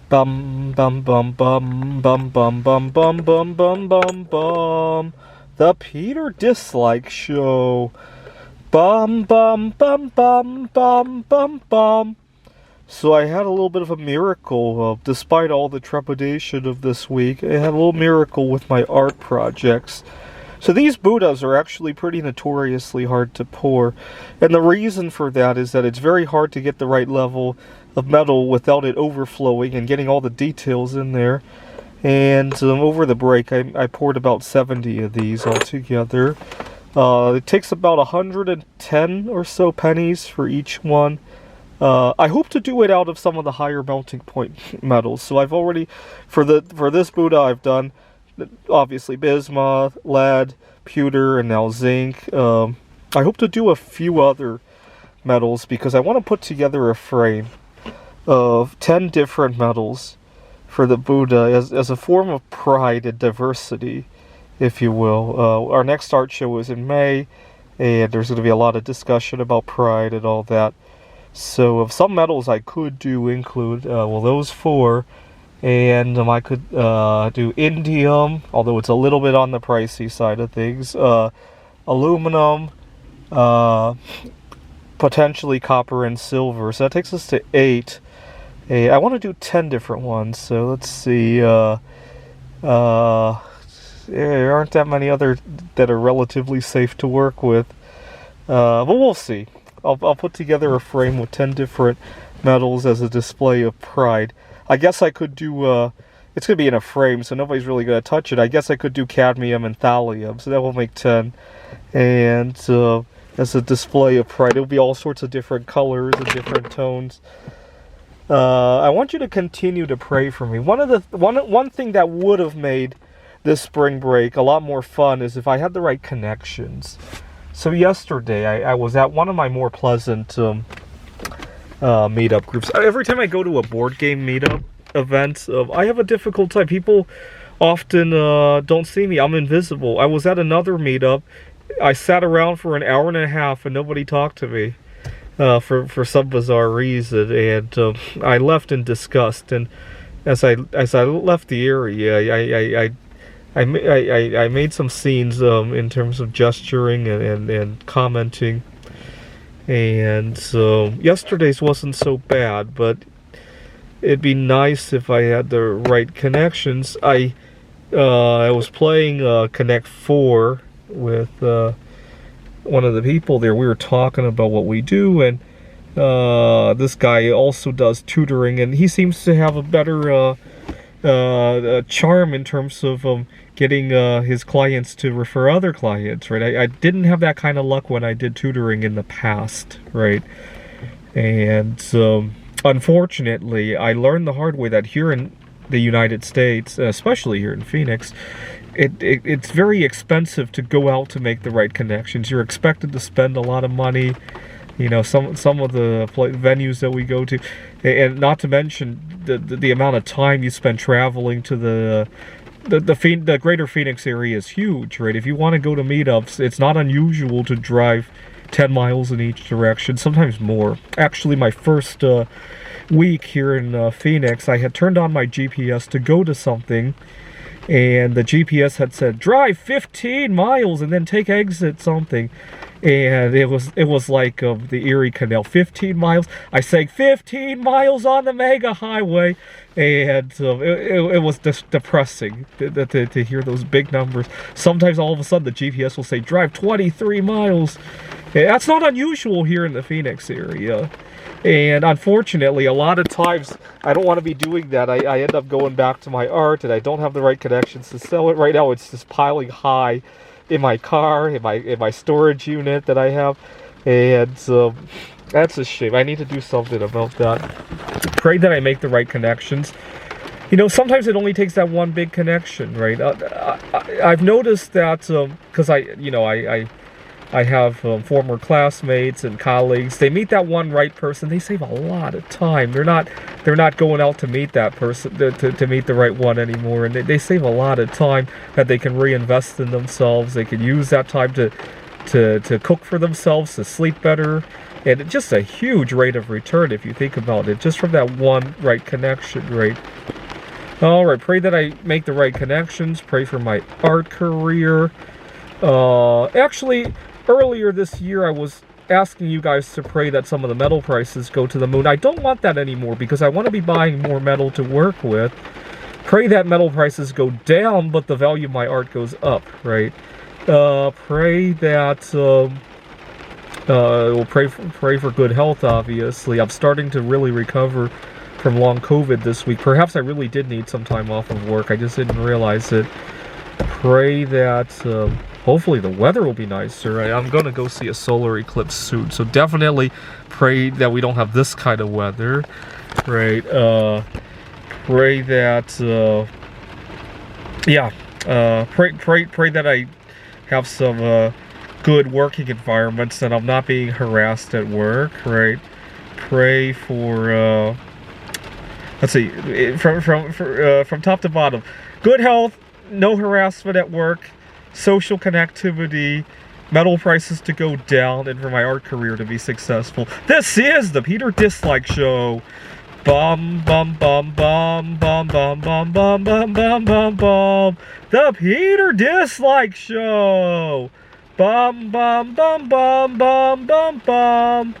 Bum bum bum bum bum bum bum bum bum bum bum bum. The Peter Dislike Show. Bum bum bum bum bum bum bum. So I had a little bit of a miracle, despite all the trepidation of this week. I had a little miracle with my art projects. So these Buddhas are actually pretty notoriously hard to pour. And the reason for that is that it's very hard to get the right level of metal without it overflowing and getting all the details in there. And over the break, I poured about 70 of these altogether. It takes about 110 or so pennies for each one. I hope to do it out of some of the higher melting point metals. So I've already, for this Buddha, I've done obviously bismuth, lead, pewter, and now zinc. I hope to do a few other metals because I want to put together a frame of 10 different metals for the Buddha as a form of pride and diversity, if you will. Our next art show is in May, and there's going to be a lot of discussion about pride and all that. So of some metals I could include, those four. And I could do indium, although it's a little bit on the pricey side of things. Aluminum, potentially copper and silver. So that takes us to 8. I want to do 10 different ones. So let's see. There aren't that many other that are relatively safe to work with. But we'll see. I'll put together a frame with 10 different metals as a display of pride. I guess I could do, it's going to be in a frame, so nobody's really going to touch it. I guess I could do cadmium and thallium, so that will make 10. And as a display of pride, it'll be all sorts of different colors and different tones. I want you to continue to pray for me. One thing that would have made this spring break a lot more fun is if I had the right connections. So yesterday, I was at one of my more pleasant meetup groups. Every time I go to a board game meetup event, I have a difficult time. People often don't see me. I'm invisible. I was at another meetup. I sat around for an hour and a half and nobody talked to me for some bizarre reason, and I left in disgust. And as I left the area, I made some scenes in terms of gesturing and commenting. And so yesterday's wasn't so bad, but it'd be nice if I had the right connections. I was playing Connect 4 with one of the people there. We were talking about what we do, and this guy also does tutoring, and he seems to have a better charm in terms of getting his clients to refer other clients, right? I didn't have that kind of luck when I did tutoring in the past, right? And unfortunately, I learned the hard way that here in the United States, especially here in Phoenix, it's very expensive to go out to make the right connections. You're expected to spend a lot of money. You know, some of the venues that we go to, and not to mention the amount of time you spend traveling to the greater Phoenix area is huge, right? If you want to go to meetups, it's not unusual to drive 10 miles in each direction, sometimes more. Actually, my first week here in Phoenix, I had turned on my GPS to go to something, and the GPS had said, drive 15 miles and then take exit something. And it was like the Erie Canal, 15 miles. I sang 15 miles on the mega highway, and it was depressing to hear those big numbers. Sometimes all of a sudden the GPS will say drive 23 miles. And that's not unusual here in the Phoenix area. And unfortunately, a lot of times I don't want to be doing that. I end up going back to my art, and I don't have the right connections to sell it. Right now it's just piling high in my car, in my storage unit that I have, and that's a shame. I need to do something about that. Pray that I make the right connections. You know, sometimes it only takes that one big connection, right? I've noticed that because I have former classmates and colleagues. They meet that one right person. They save a lot of time. They're not going out to meet that person to meet the right one anymore. And they save a lot of time that they can reinvest in themselves. They can use that time to cook for themselves, to sleep better, And just a huge rate of return if you think about it, just from that one right connection rate. Alright, pray that I make the right connections, pray for my art career. Actually, earlier this year I was asking you guys to pray that some of the metal prices go to the moon. I don't want that anymore because I want to be buying more metal to work with. Pray that metal prices go down, but the value of my art goes up, right? Pray that, we'll pray for good health, obviously. I'm starting to really recover from long COVID this week. Perhaps I really did need some time off of work. I just didn't realize it. Pray that, hopefully the weather will be nicer. I'm going to go see a solar eclipse soon, so definitely pray that we don't have this kind of weather, right? Pray that, pray that I have some good working environments and I'm not being harassed at work, right? Pray for, let's see, from top to bottom, good health, no harassment at work, social connectivity, metal prices to go down, and for my art career to be successful. This is the Peter Dislike Show. Bum bum bum bum bum bum bum bum bum bum bum bum. The Peter Dislike Show. Bum bum bum bum bum bum bum.